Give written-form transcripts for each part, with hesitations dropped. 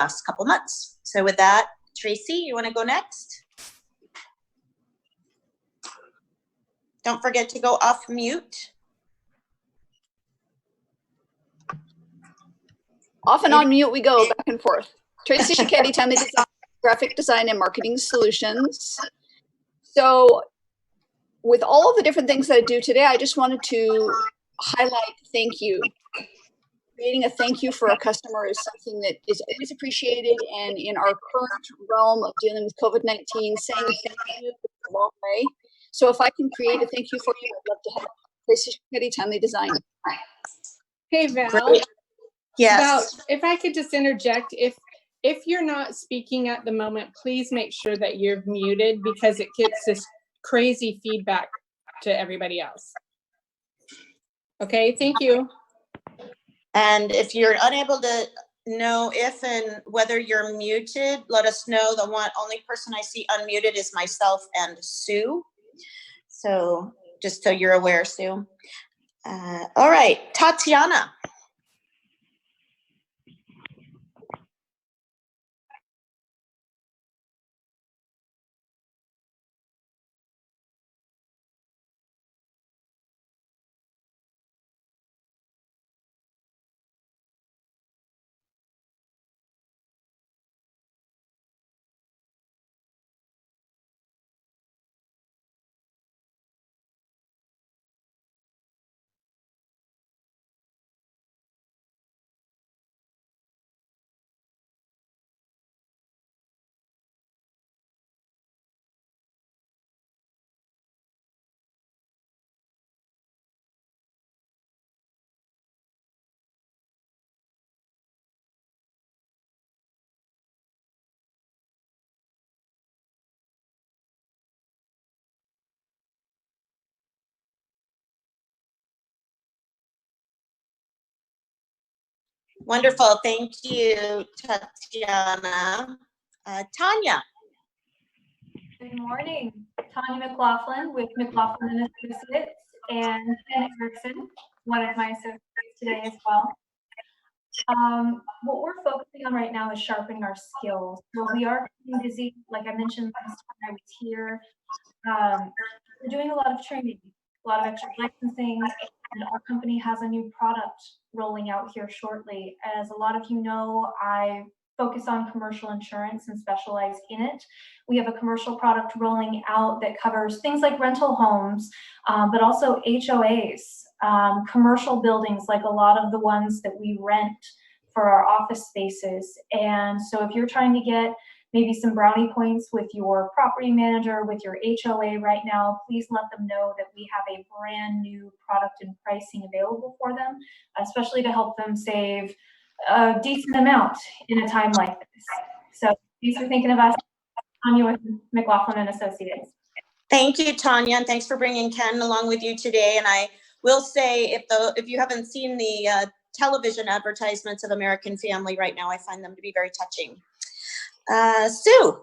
last couple months. So with that, Tracy, you want to go next? Don't forget to go off mute. Off and on mute we go, back and forth. Tracy Cicchetti, Timely Design, Graphic Design and Marketing Solutions. So with all of the different things that I do today, I just wanted to highlight thank you. Creating a thank you for a customer is something that is always appreciated, and in our current realm of dealing with COVID-19, saying thank you is a long way. So if I can create a thank you for you, I'd love to help. Tracy Cicchetti, Timely Design. Hey Val. Great. Yes. Val, if I could just interject, if you're not speaking at the moment, please make sure that you're muted, because it gets this crazy feedback to everybody else. Okay, thank you. And if you're unable to know if and whether you're muted, let us know. The only person I see unmuted is myself and Sue. So just so you're aware, Sue. All right, Tatiana. Wonderful. Thank you, Tatiana. Tanya. Good morning. Tanya McLaughlin with McLaughlin and Associates, and Ken Erickson, one of my associates today as well. What we're focusing on right now is sharpening our skills. So we are keeping busy. Like I mentioned last time I was here, we're doing a lot of training, a lot of extra licensing, and our company has a new product rolling out here shortly. As a lot of you know, I focus on commercial insurance and specialize in it. We have a commercial product rolling out that covers things like rental homes, but also HOAs, commercial buildings, like a lot of the ones that we rent for our office spaces. And so if you're trying to get maybe some brownie points with your property manager, with your HOA right now, please let them know that we have a brand new product and pricing available for them, especially to help them save a decent amount in a time like this. So thanks for thinking of us. Tanya with McLaughlin and Associates. Thank you, Tanya, and thanks for bringing Ken along with you today. And I will say, if you haven't seen the television advertisements of American Family right now, I find them to be very touching. Sue.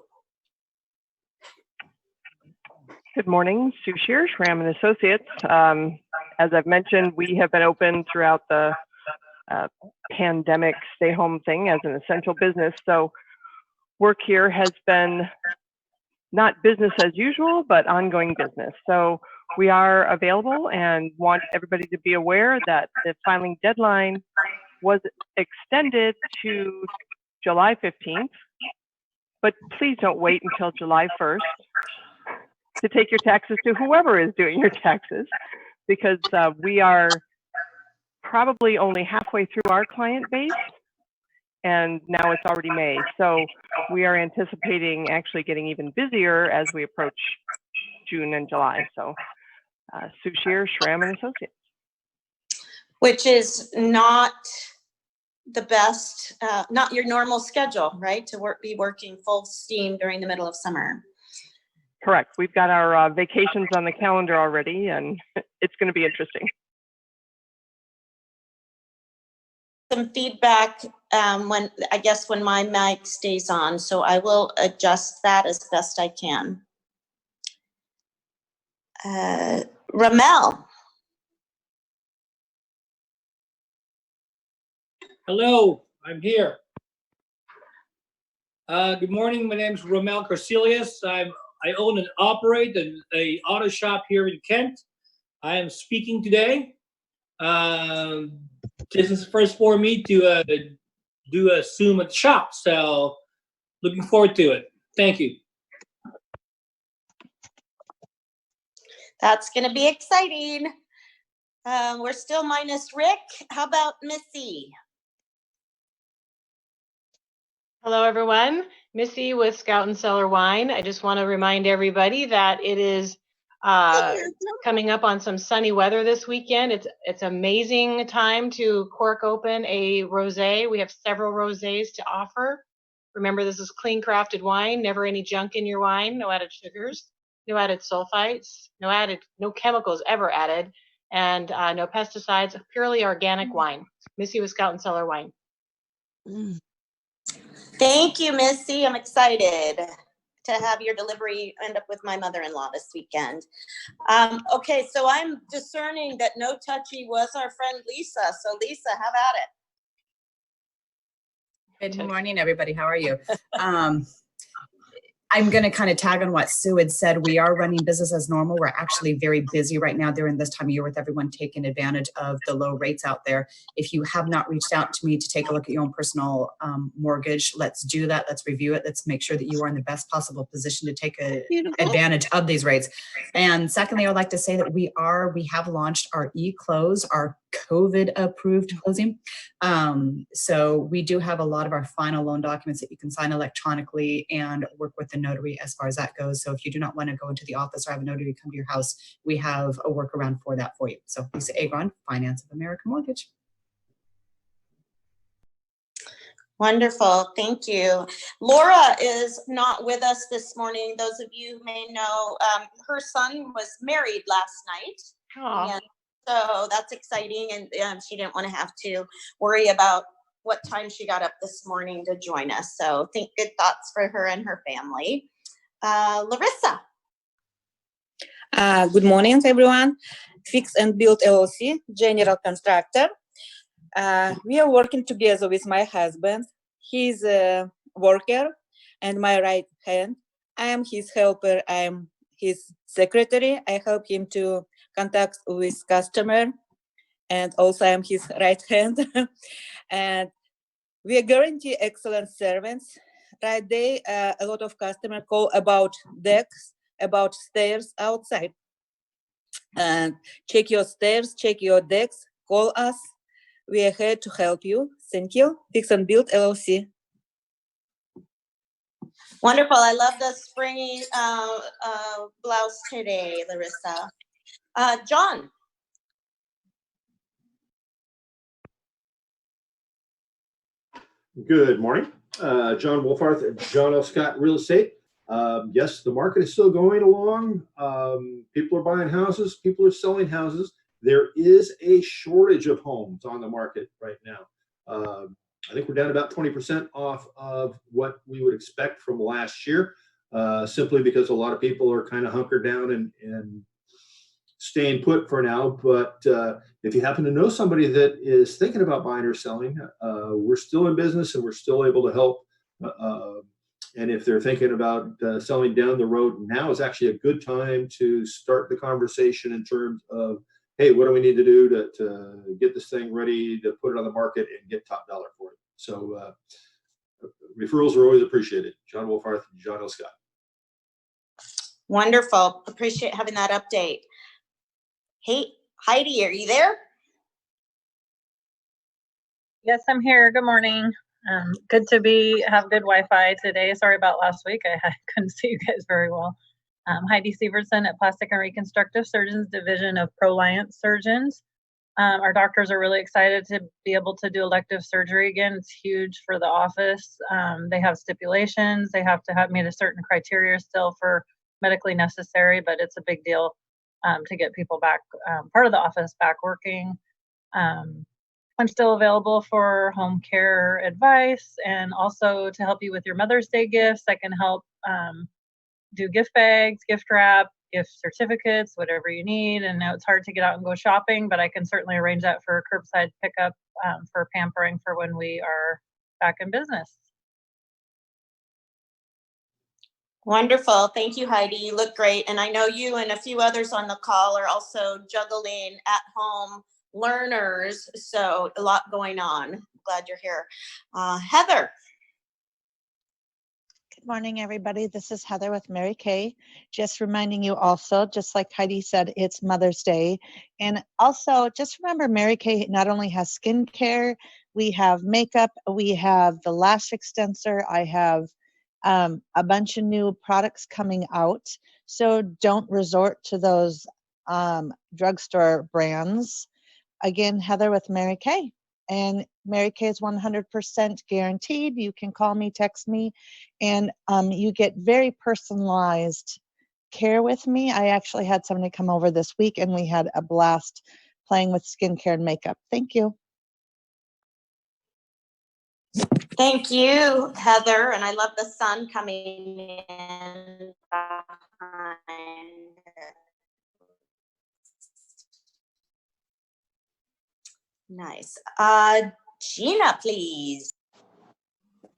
Good morning, Sue Shear, Schramm and Associates. As I've mentioned, we have been open throughout the pandemic stay-home thing as an essential business. So work here has been not business as usual, but ongoing business. So we are available and want everybody to be aware that the filing deadline was extended to July 15th. But please don't wait until July 1st to take your taxes to whoever is doing your taxes, because we are probably only halfway through our client base, and now it's already May. So we are anticipating actually getting even busier as we approach June and July. So Sue Shear, Schramm and Associates. Which is not the best, not your normal schedule, right? To be working full steam during the middle of summer. Correct. We've got our vacations on the calendar already, and it's going to be interesting. Some feedback when my mic stays on, so I will adjust that as best I can. Ramel. Hello, I'm here. Good morning. My name is Romel Corselius. I own and operate a auto shop here in Kent. I am speaking today. This is first for me to do a Zoom at the shop, so looking forward to it. Thank you. That's going to be exciting. We're still minus Rick. How about Missy? Hello, everyone. Missy with Scout and Cellar Wine. I just want to remind everybody that it is coming up on some sunny weather this weekend. It's amazing time to cork open a rosé. We have several rosés to offer. Remember, this is clean crafted wine, never any junk in your wine, no added sugars, no added sulfites, no chemicals ever added, and no pesticides, purely organic wine. Missy with Scout and Cellar Wine. Thank you, Missy. I'm excited to have your delivery end up with my mother-in-law this weekend. Okay, so I'm discerning that No Touchy was our friend Lisa. So Lisa, have at it. Good morning, everybody. How are you? I'm going to kind of tag on what Sue had said. We are running business as normal. We're actually very busy right now during this time of year with everyone taking advantage of the low rates out there. If you have not reached out to me to take a look at your own personal mortgage, let's do that. Let's review it. Let's make sure that you are in the best possible position to take advantage of these rates. And secondly, I would like to say that we have launched our e-close, our COVID approved closing. So we do have a lot of our final loan documents that you can sign electronically and work with the notary as far as that goes. So if you do not want to go into the office or have a notary come to your house, we have a workaround for that for you. So Lisa Agron, Finance of America Mortgage. Wonderful, thank you. Laura is not with us this morning. Those of you who may know, her son was married last night. Aww. And so that's exciting, and she didn't want to have to worry about what time she got up this morning to join us. So think good thoughts for her and her family. Larissa. Good morning, everyone. Fix and Build LLC, general contractor. We are working together with my husband. He's a worker and my right hand. I am his helper. I am his secretary. I help him to contact with customer, and also I'm his right hand. And we guarantee excellent service. Right day, a lot of customers call about decks, about stairs outside. And check your stairs, check your decks, call us. We are here to help you. Thank you. Fix and Build LLC. Wonderful. I love the springy blouse today, Larissa. John. Good morning. John Wolfarth at John L. Scott Real Estate. Yes, the market is still going along. People are buying houses. People are selling houses. There is a shortage of homes on the market right now. I think we're down about 20% off of what we would expect from last year, simply because a lot of people are kind of hunkered down and staying put for now. But if you happen to know somebody that is thinking about buying or selling, we're still in business and we're still able to help. And if they're thinking about selling down the road, now is actually a good time to start the conversation in terms of, hey, what do we need to do to get this thing ready to put it on the market and get top dollar for it? So referrals are always appreciated. John Wolfarth, John L. Scott. Wonderful. Appreciate having that update. Hey, Heidi, are you there? Yes, I'm here. Good morning. Good to have good Wi-Fi today. Sorry about last week. I couldn't see you guys very well. Heidi Severson at Plastic and Reconstructive Surgeons Division of Proliant Surgeons. Our doctors are really excited to be able to do elective surgery again. It's huge for the office. They have stipulations. They have to have meet a certain criteria still for medically necessary, but it's a big deal to get people back, part of the office back working. I'm still available for home care advice and also to help you with your Mother's Day gifts. I can help do gift bags, gift wrap, gift certificates, whatever you need. And now it's hard to get out and go shopping, but I can certainly arrange that for curbside pickup for pampering for when we are back in business. Wonderful. Thank you, Heidi. You look great. And I know you and a few others on the call are also juggling at home learners. So a lot going on. Glad you're here. Heather. Good morning, everybody. This is Heather with Mary Kay. Just reminding you also, just like Heidi said, it's Mother's Day. And also just remember Mary Kay not only has skincare, we have makeup, we have the lash extensor, I have a bunch of new products coming out. So don't resort to those drugstore brands. Again, Heather with Mary Kay. And Mary Kay is 100% guaranteed. You can call me, text me, and you get very personalized care with me. I actually had somebody come over this week and we had a blast playing with skincare and makeup. Thank you. Thank you, Heather. And I love the sun coming in behind. Nice. Gina, please.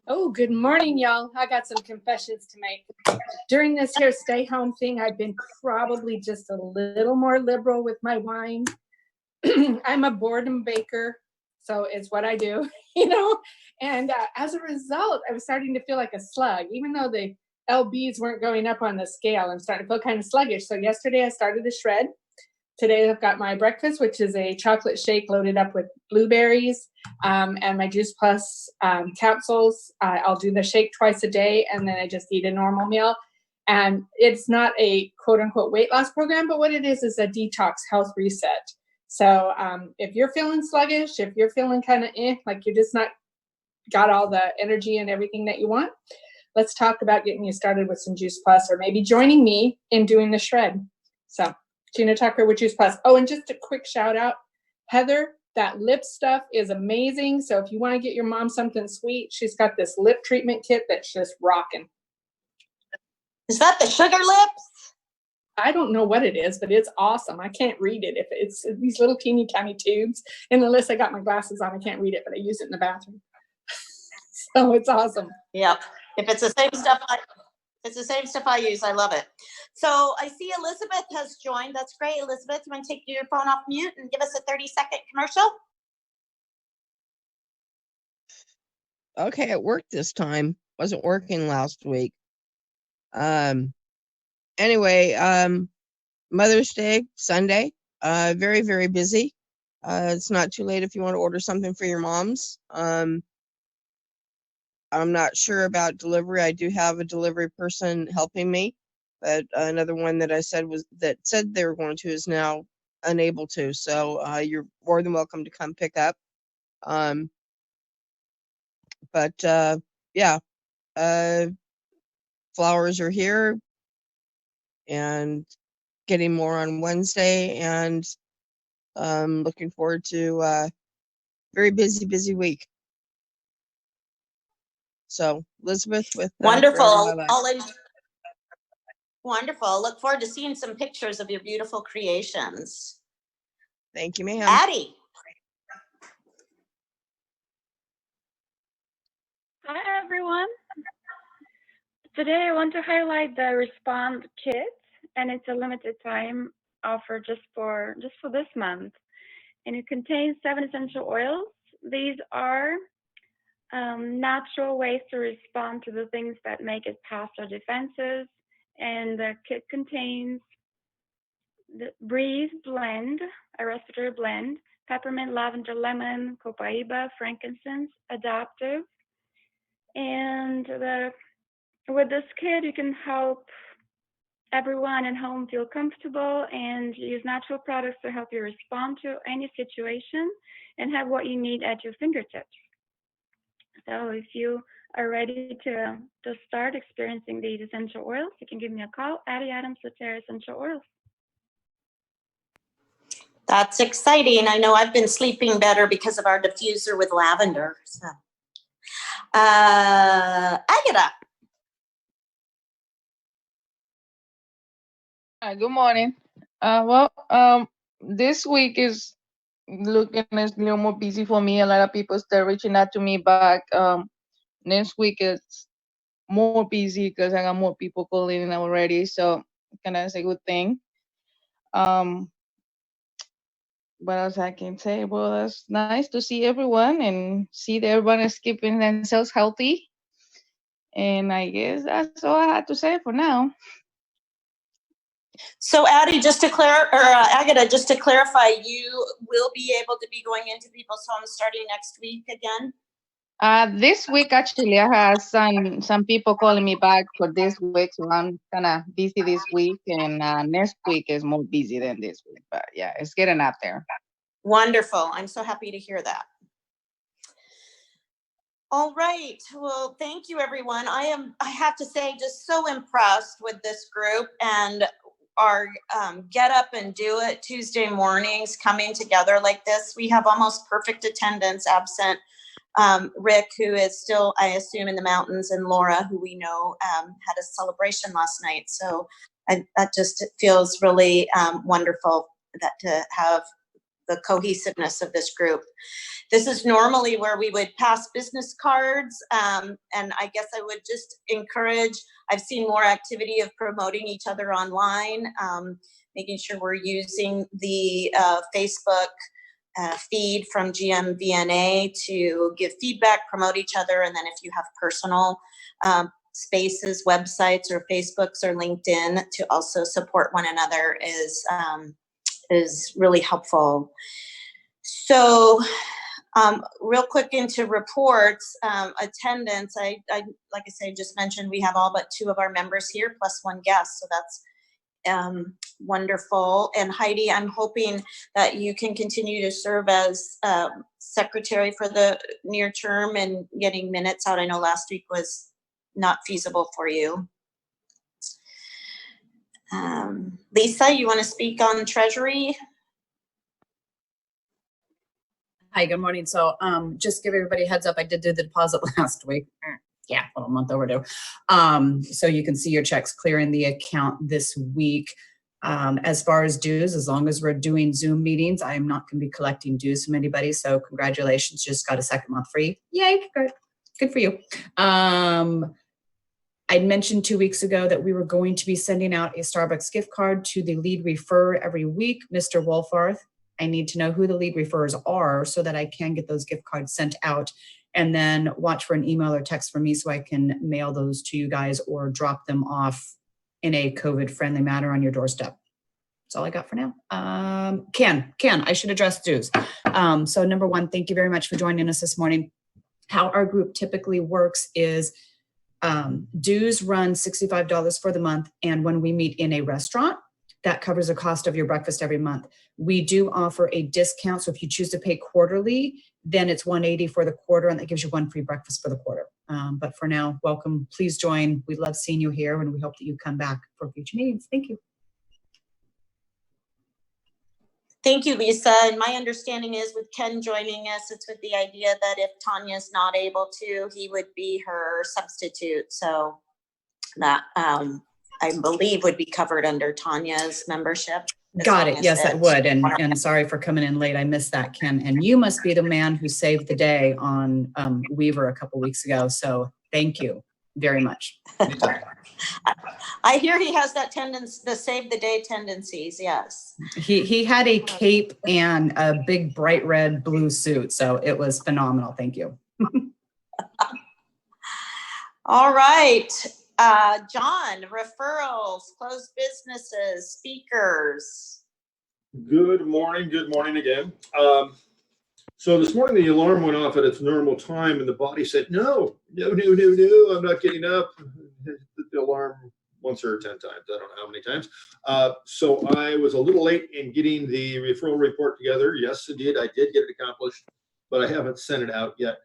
Oh, good morning, y'all. I got some confessions to make. During this here stay home thing, I've been probably just a little more liberal with my wine. I'm a boredom baker, so it's what I do, you know? And as a result, I was starting to feel like a slug, even though the LBs weren't going up on the scale. I'm starting to feel kind of sluggish. So yesterday I started to shred. Today I've got my breakfast, which is a chocolate shake loaded up with blueberries and my Juice Plus capsules. I'll do the shake twice a day, and then I just eat a normal meal. And it's not a quote unquote weight loss program, but what it is a detox health reset. So if you're feeling sluggish, if you're feeling kind of like you're just not got all the energy and everything that you want, let's talk about getting you started with some Juice Plus, or maybe joining me in doing the shred. So Gina Tucker with Juice Plus. Oh, and just a quick shout out, Heather, that lip stuff is amazing. So if you want to get your mom something sweet, she's got this lip treatment kit that's just rocking. Is that the sugar lips? I don't know what it is, but it's awesome. I can't read it. If it's these little teeny tiny tubes. And unless I got my glasses on, I can't read it, but I use it in the bathroom. So it's awesome. Yep. If it's the same stuff I use, I love it. So I see Elizabeth has joined. That's great, Elizabeth. You want to take your phone off mute and give us a 30-second commercial? Okay, it worked this time. Wasn't working last week. Anyway, Mother's Day, Sunday. Very, very busy. It's not too late if you want to order something for your moms. I'm not sure about delivery. I do have a delivery person helping me, but another one that I said said they were going to is now unable to. So you're more than welcome to come pick up. Yeah, flowers are here and getting more on Wednesday, and looking forward to a very busy week. So Elizabeth with wonderful. Wonderful. Look forward to seeing some pictures of your beautiful creations. Thank you, ma'am. Addie. Hi, everyone. Today I want to highlight the Respond Kit, and it's a limited time offer just for this month. And it contains 7 essential oils. These are natural ways to respond to the things that make it past our defenses. And the kit contains the Breathe blend, a respiratory blend, peppermint, lavender, lemon, copaiba, frankincense, adaptive. And with this kit, you can help everyone at home feel comfortable and use natural products to help you respond to any situation and have what you need at your fingertips. So if you are ready to start experiencing these essential oils, you can give me a call, Addie Adams with Terra Essential Oils. That's exciting. I know I've been sleeping better because of our diffuser with lavender. So, Agatha. Good morning. This week is looking a little more busy for me. A lot of people start reaching out to me back. Next week is more busy because I got more people calling in already. So kind of is a good thing. What else I can say? Well, it's nice to see everyone and see that everyone is keeping themselves healthy. And I guess that's all I had to say for now. So Addie, Agatha, just to clarify, you will be able to be going into people's homes starting next week again? This week, actually, I had some people calling me back for this week, so I'm kind of busy this week, and next week is more busy than this week. But yeah, it's getting out there. Wonderful. I'm so happy to hear that. All right. Well, thank you, everyone. I have to say, just so impressed with this group and our get up and do it Tuesday mornings coming together like this. We have almost perfect attendance absent Rick, who is still, I assume, in the mountains, and Laura, who we know had a celebration last night. So that just feels really wonderful that to have the cohesiveness of this group. This is normally where we would pass business cards, and I guess I would just encourage, I've seen more activity of promoting each other online, making sure we're using the Facebook feed from GMVNA to give feedback, promote each other, and then if you have personal spaces, websites, or Facebooks or LinkedIn to also support one another is really helpful. So real quick into reports, attendance, I like I say, just mentioned we have all but 2 of our members here plus 1 guest, so that's wonderful. And Heidi, I'm hoping that you can continue to serve as secretary for the near term and getting minutes out. I know last week was not feasible for you. Lisa, you want to speak on Treasury? Hi, good morning. So just give everybody a heads up, I did do the deposit last week. Yeah, a month overdue. So you can see your checks clearing the account this week. As far as dues, as long as we're doing Zoom meetings, I am not going to be collecting dues from anybody. So congratulations, just got a 2nd month free. Yay, good for you. I mentioned 2 weeks ago that we were going to be sending out a Starbucks gift card to the lead referrer every week, Mr. Wolfarth. I need to know who the lead referrers are so that I can get those gift cards sent out, and then watch for an email or text from me so I can mail those to you guys or drop them off in a COVID-friendly manner on your doorstep. That's all I got for now. Ken, I should address dues. So number 1, thank you very much for joining us this morning. How our group typically works is dues run $65 for the month, and when we meet in a restaurant, that covers the cost of your breakfast every month. We do offer a discount, so if you choose to pay quarterly, then it's $180 for the quarter, and that gives you 1 free breakfast for the quarter. But for now, welcome. Please join. We love seeing you here, and we hope that you come back for future meetings. Thank you. Thank you, Lisa. And my understanding is with Ken joining us, it's with the idea that if Tanya's not able to, he would be her substitute. So that I believe would be covered under Tanya's membership. Got it. Yes, that would. And sorry for coming in late. I missed that, Ken. And you must be the man who saved the day on Weaver a couple weeks ago. So thank you very much. I hear he has that tendency, the save the day tendencies. Yes. He had a cape and a big bright red blue suit. So it was phenomenal. Thank you. All right. John, referrals, closed businesses, speakers. Good morning again. So this morning the alarm went off at its normal time and the body said, no, I'm not getting up. The alarm once or 10 times, I don't know how many times. So I was a little late in getting the referral report together. Yes, indeed, I did get it accomplished, but I haven't sent it out yet.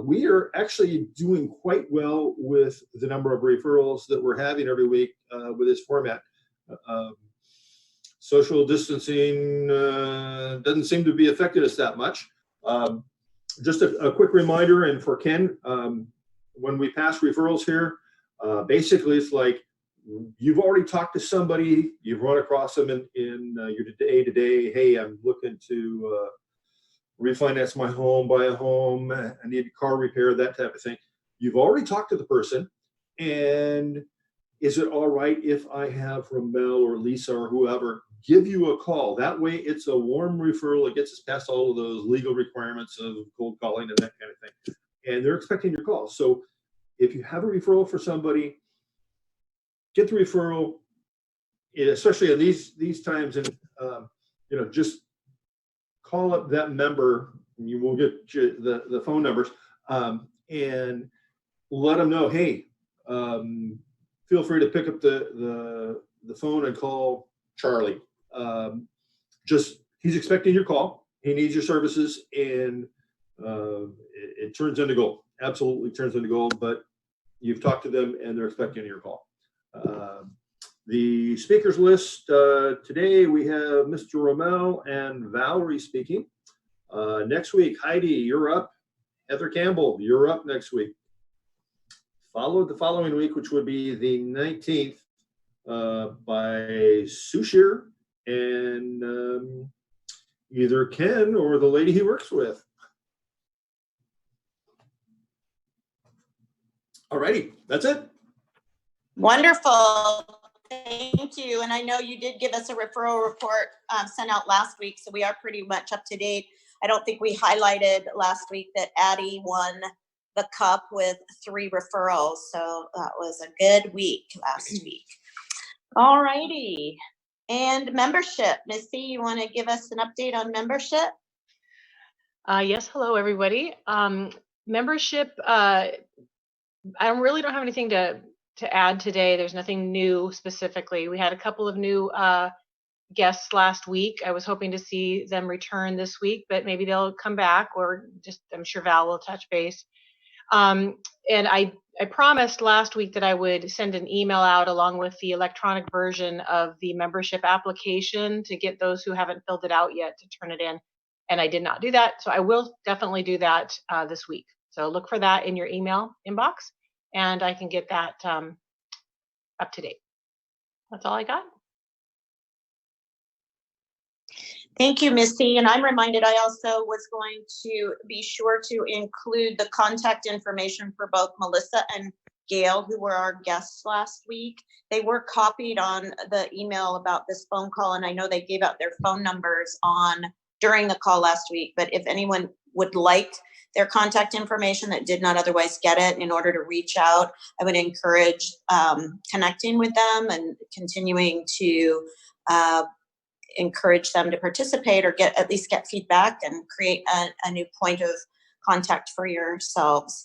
We are actually doing quite well with the number of referrals that we're having every week with this format. Social distancing doesn't seem to be affected us that much. Just a quick reminder, and for Ken, when we pass referrals here, basically it's like you've already talked to somebody, you've run across them in your day-to-day, hey, I'm looking to refinance my home, buy a home, I need a car repair, that type of thing. You've already talked to the person, And is it all right if I have Ramel or Lisa or whoever give you a call? That way it's a warm referral. It gets us past all of those legal requirements of cold calling and that kind of thing. And they're expecting your call. So if you have a referral for somebody, get the referral, especially in these times, and just call up that member. And you will get the phone numbers, and let them know, hey, feel free to pick up the phone and call Charlie. He's expecting your call. He needs your services, and it turns into gold. Absolutely turns into gold. But you've talked to them, and they're expecting your call. The speakers list today, we have Mr. Ramel and Valerie speaking. Next week, Heidi, you're up. Heather Campbell, you're up next week. Followed the following week, which would be the 19th, by Sue Shear and either Ken or the lady he works with. Alrighty, that's it. Wonderful. Thank you. And I know you did give us a referral report sent out last week, so we are pretty much up to date. I don't think we highlighted last week that Addie won the cup with 3 referrals. So that was a good week last week. All righty. And membership. Missy, you want to give us an update on membership? Yes. Hello, everybody. Membership, I really don't have anything to add today. There's nothing new specifically. We had a couple of new guests last week. I was hoping to see them return this week, but maybe they'll come back, or just, I'm sure Val will touch base. And I promised last week that I would send an email out along with the electronic version of the membership application to get those who haven't filled it out yet to turn it in. And I did not do that. So I will definitely do that this week. So look for that in your email inbox, and I can get that up to date. That's all I got. Thank you, Missy. And I'm reminded I also was going to be sure to include the contact information for both Melissa and Gail, who were our guests last week. They were copied on the email about this phone call, and I know they gave out their phone numbers during the call last week. But if anyone would like their contact information that did not otherwise get it in order to reach out, I would encourage connecting with them and continuing to encourage them to participate, or at least get feedback and create a new point of contact for yourselves.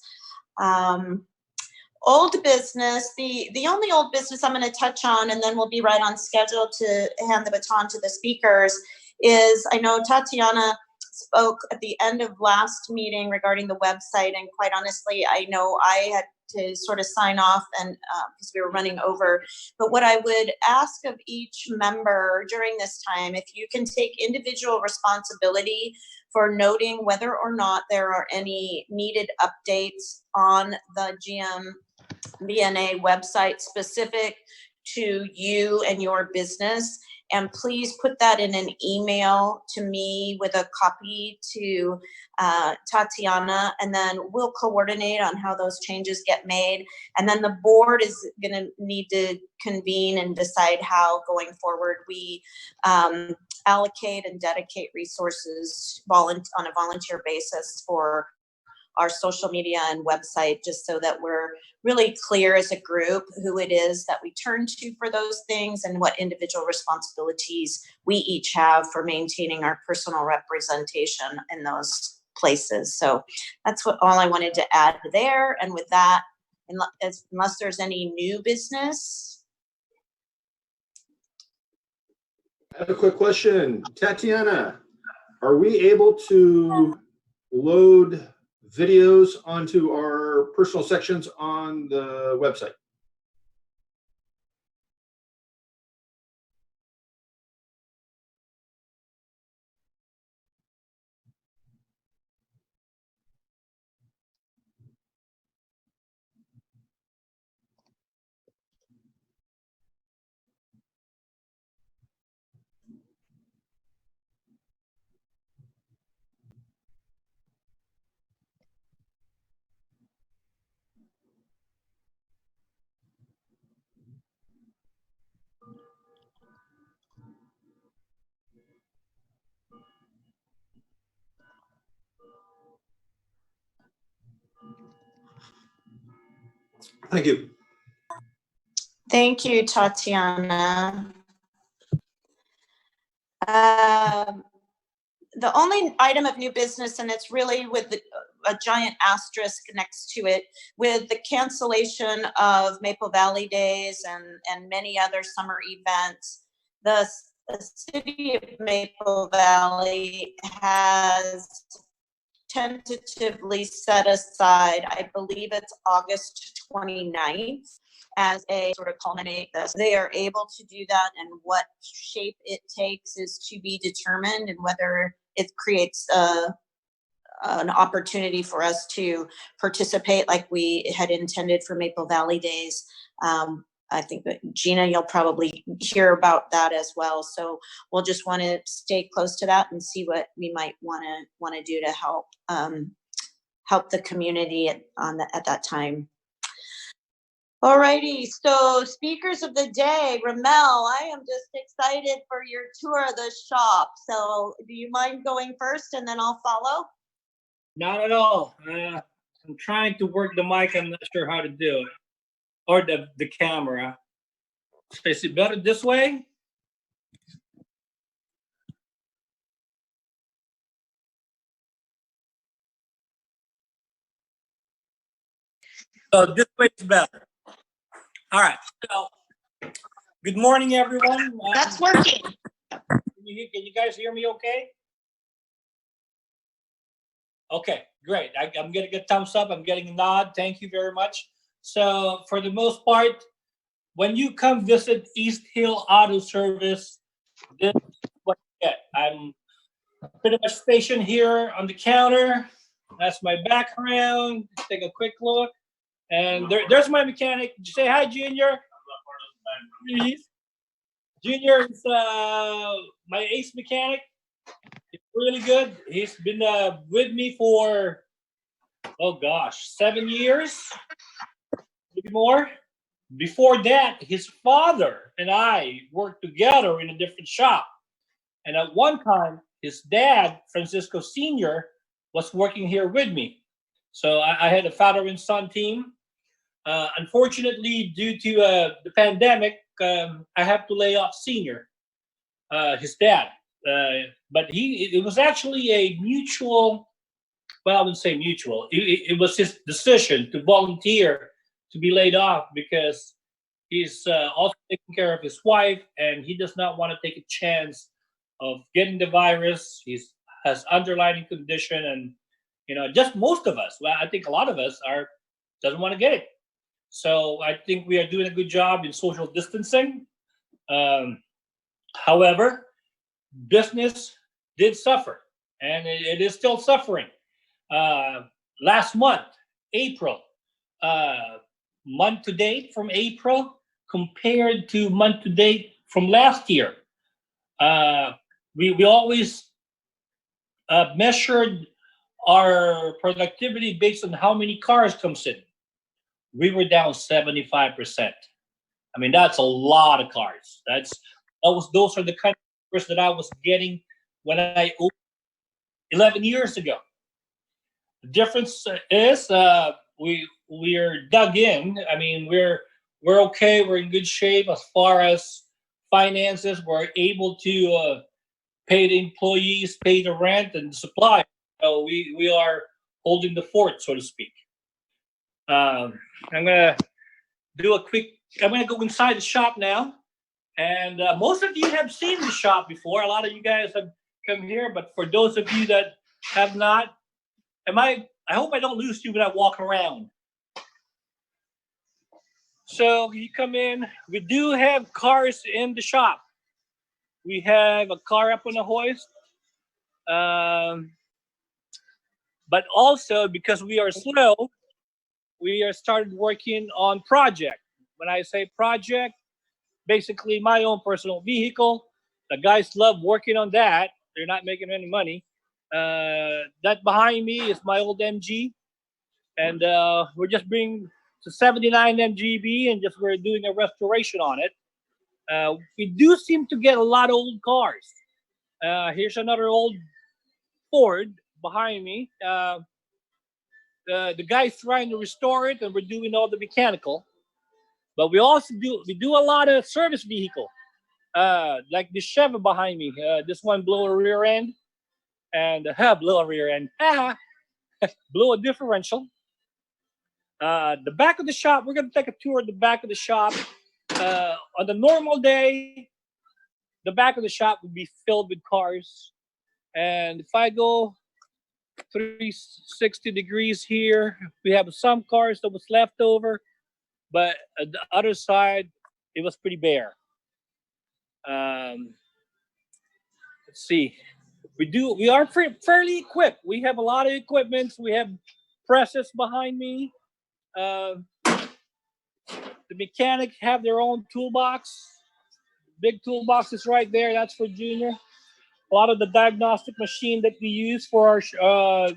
Old business, the only old business I'm going to touch on, and then we'll be right on schedule to hand the baton to the speakers, is I know Tatiana spoke at the end of last meeting regarding the website, and quite honestly, I know I had to sort of sign off, and because we were running over. But what I would ask of each member during this time, if you can take individual responsibility for noting whether or not there are any needed updates on the GMVNA website specific to you and your business. And please put that in an email to me with a copy to Tatiana, and then we'll coordinate on how those changes get made. And then the board is going to need to convene and decide how going forward we allocate and dedicate resources on a volunteer basis for our social media and website, just so that we're really clear as a group who it is that we turn to for those things and what individual responsibilities we each have for maintaining our personal representation in those places. So that's all I wanted to add there. And with that, unless there's any new business. I have a quick question. Tatiana, are we able to load videos onto our personal sections on the website? Thank you. Thank you, Tatiana. The only item of new business, and it's really with a giant asterisk next to it, with the cancellation of Maple Valley Days and many other summer events, the city of Maple Valley has tentatively set aside, I believe it's August 29th, as a sort of culminate this. They are able to do that, and what shape it takes is to be determined, and whether it creates an opportunity for us to participate like we had intended for Maple Valley Days. I think that Gina, you'll probably hear about that as well. So we'll just want to stay close to that and see what we might want to do to help help the community at that time. Alrighty, so speakers of the day, Ramel, I am just excited for your tour of the shop. So do you mind going first and then I'll follow? Not at all. I'm trying to work the mic. I'm not sure how to do it. Or the camera. Is it better this way? So this way is better. All right. So good morning, everyone. That's working. Can you guys hear me okay? Okay, great. I'm getting a thumbs up. I'm getting a nod. Thank you very much. So for the most part, when you come visit East Hill Auto Service, this is what you get. I'm pretty much stationed here on the counter. That's my background. Take a quick look. And there's my mechanic. Say hi, Junior. Junior is my ace mechanic. He's really good. He's been with me for, oh gosh, 7 years, maybe more. Before that, his father and I worked together in a different shop. And at one time, his dad, Francisco Sr., was working here with me. So I had a father and son team. Unfortunately, due to the pandemic, I have to lay off Senior, his dad. But it was actually a mutual, well, I wouldn't say mutual. It was his decision to volunteer to be laid off because he's also taking care of his wife, and he does not want to take a chance of getting the virus. He has underlying condition, and just most of us, well, I think a lot of us doesn't want to get it. So I think we are doing a good job in social distancing. However, business did suffer, and it is still suffering. Last month, April, month to date from April compared to month to date from last year, we always measured our productivity based on how many cars comes in. We were down 75%. I mean, that's a lot of cars. Those are the kind of numbers that I was getting when I opened 11 years ago. The difference is we are dug in. I mean, we're okay. We're in good shape as far as finances. We're able to pay the employees, pay the rent and the supply. So we are holding the fort, so to speak. I'm gonna go inside the shop now. And most of you have seen the shop before. A lot of you guys have come here, but for those of you that have not, I hope I don't lose you when I walk around. So you come in, we do have cars in the shop. We have a car up on the hoist. But also because we are slow, we are started working on project. When I say project, basically my own personal vehicle. The guys love working on that. They're not making any money. That behind me is my old MG, and we're just bringing to 79 MGB, and we're doing a restoration on it. We do seem to get a lot of old cars. Here's another old Ford behind me. the guy's trying to restore it, and we're doing all the mechanical. But we also do a lot of service vehicle, like the Chevy behind me. This one blew a rear end, and blew a rear end, blew a differential. The back of the shop. We're gonna take a tour of the back of the shop. On the normal day, the back of the shop would be filled with cars, and if I go 360 degrees here, we have some cars that was left over, but at the other side, it was pretty bare. Let's see. We are fairly equipped. We have a lot of equipment. We have presses behind me. The mechanic have their own toolbox. Big toolbox is right there. That's for Junior. A lot of the diagnostic machine that we use for our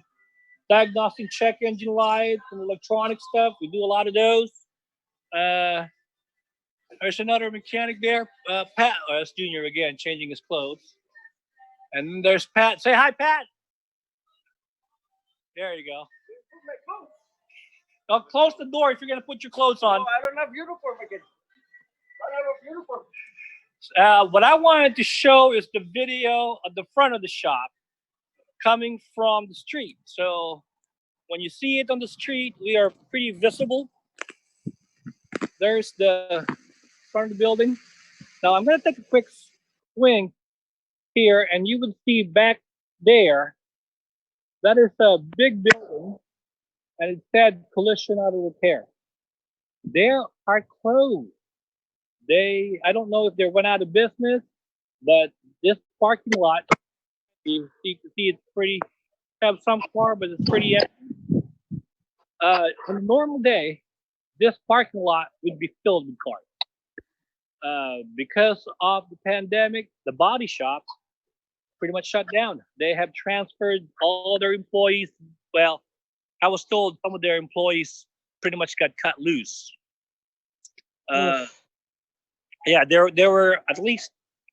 diagnostic check engine lights and electronic stuff. We do a lot of those. There's another mechanic there. Pat, that's Junior again, changing his clothes. And then there's Pat. Say hi, Pat. There you go. Oh, close the door if you're going to put your clothes on. Oh, I don't have uniform again. I don't have uniform. What I wanted to show is the video of the front of the shop coming from the street. So when you see it on the street, we are pretty visible. There's the front of the building. Now I'm going to take a quick swing here, and you will see back there, that is a big building, and it said collision auto repair. They are closed. I don't know if they went out of business, but this parking lot, you can see it's pretty, have some car, but it's pretty empty. On a normal day, this parking lot would be filled with cars. Because of the pandemic, the body shop pretty much shut down. They have transferred all their employees. Well, I was told some of their employees pretty much got cut loose. Yeah, there were at least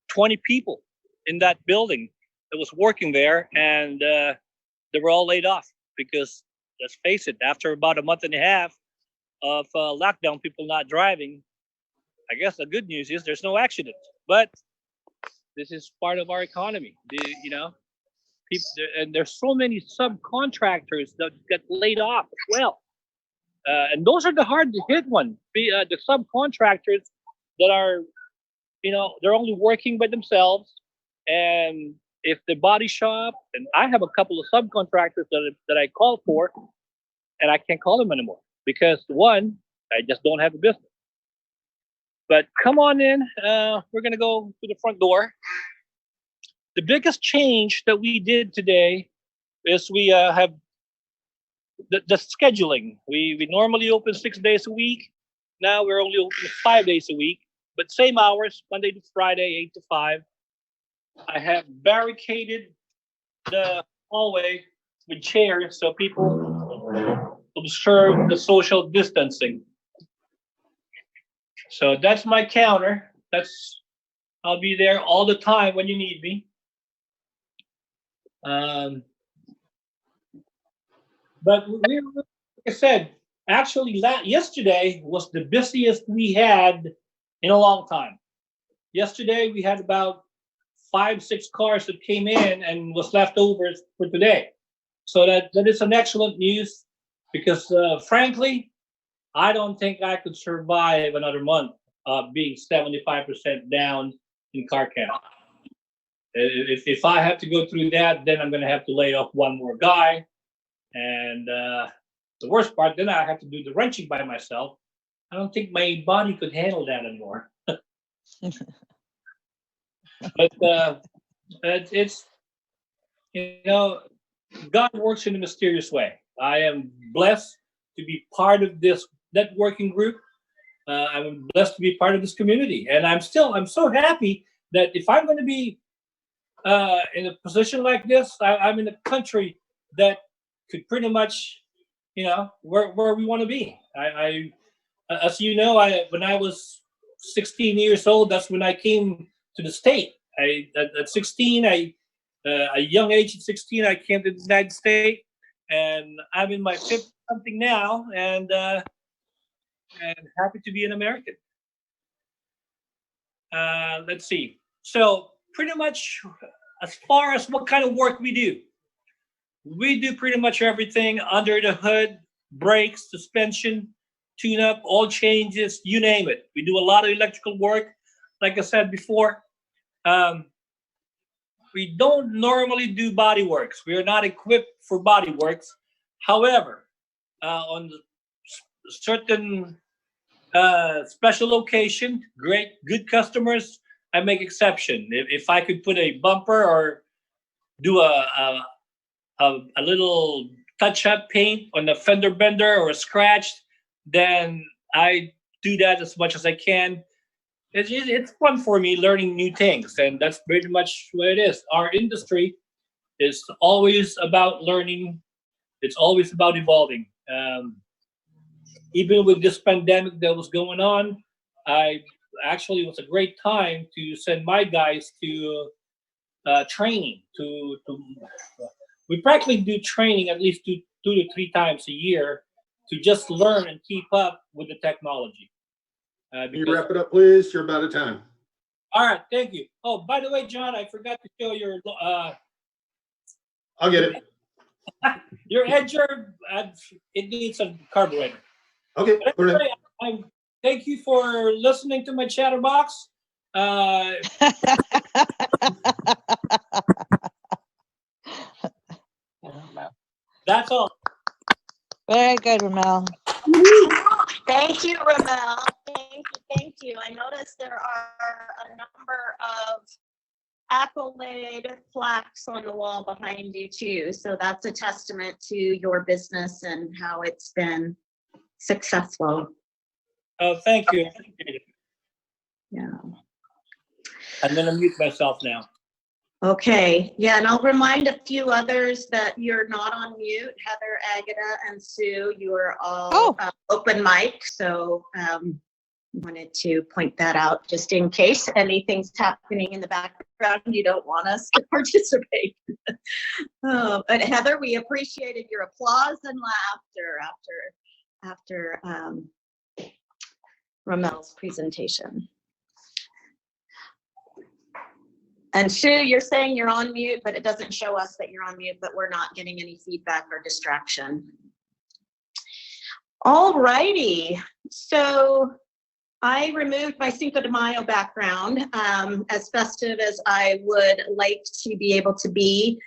20 people in that building that was working there, and they were all laid off because, let's face it, after about a month and a half of lockdown, people not driving, I guess the good news is there's no accidents. But this is part of our economy, people, and there's so many subcontractors that get laid off as well. And those are the hard to hit ones. The subcontractors that are, they're only working by themselves. And if the body shop, and I have a couple of subcontractors that I call for, and I can't call them anymore because one, I just don't have a business. But come on in. We're going to go to the front door. The biggest change that we did today is we have the scheduling. We normally open 6 days a week. Now we're only open 5 days a week, but same hours, Monday to Friday, 8 to 5. I have barricaded the hallway with chairs so people observe the social distancing. So that's my counter. I'll be there all the time when you need me. But like I said, actually yesterday was the busiest we had in a long time. Yesterday we had about 5-6 cars that came in and was left over for today. So that is an excellent news because frankly, I don't think I could survive another month being 75% down in car count. If I have to go through that, then I'm going to have to lay off one more guy. And the worst part, then I have to do the wrenching by myself. I don't think my body could handle that anymore. But it's, God works in a mysterious way. I am blessed to be part of this networking group. I'm blessed to be part of this community, and I'm so happy that if I'm going to be in a position like this, I'm in a country that could pretty much, where we want to be. I as you know, when I was 16 years old, that's when I came to the state. At 16, a young age of 16, I came to the United States, and I'm in my 5th something now, and happy to be an American. Let's see. So pretty much, as far as what kind of work we do pretty much everything under the hood: brakes, suspension, tune-up, oil changes, you name it. We do a lot of electrical work. Like I said before, we don't normally do body works. We are not equipped for body works. However, on certain special occasion, good customers, I make exception. If I could put a bumper or do a little touch-up paint on a fender bender or a scratch, then I do that as much as I can. It's fun for me learning new things, and that's pretty much what it is. Our industry is always about learning. It's always about evolving. Even with this pandemic that was going on, it was a great time to send my guys to training. We practically do training at least two to three times a year to just learn and keep up with the technology. Can you wrap it up, please? You're about out of time. All right, thank you. Oh, by the way, John, I forgot to show your. I'll get it. Your edger, it needs a carburetor. Okay. Anyway, thank you for listening to my chatterbox. That's all. Very good, Ramel. Thank you, Ramel. Thank you. I noticed there are a number of accolade plaques on the wall behind you too. So that's a testament to your business and how it's been successful. Oh, thank you. I appreciate it. Yeah. I'm going to mute myself now. Okay. Yeah, and I'll remind a few others that you're not on mute. Heather, Agata, and Sue, you are all open mic. So wanted to point that out just in case anything's happening in the background you don't want us to participate. But Heather, we appreciated your applause and laughter after Ramel's presentation. And Sue, you're saying you're on mute, but it doesn't show us that you're on mute, but we're not getting any feedback or distraction. All righty. So I removed my Cinco de Mayo background, as festive as I would like to be able to be.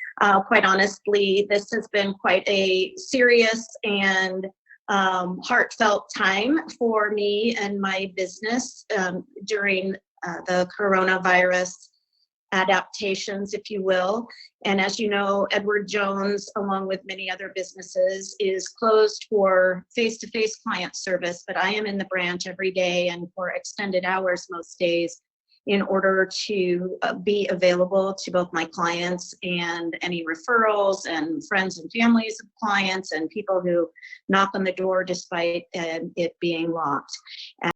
Quite honestly, this has been quite a serious and heartfelt time for me and my business during the coronavirus adaptations, if you will. And as you know, Edward Jones, along with many other businesses, is closed for face-to-face client service, but I am in the branch every day and for extended hours most days in order to be available to both my clients and any referrals and friends and families of clients and people who knock on the door despite it being locked.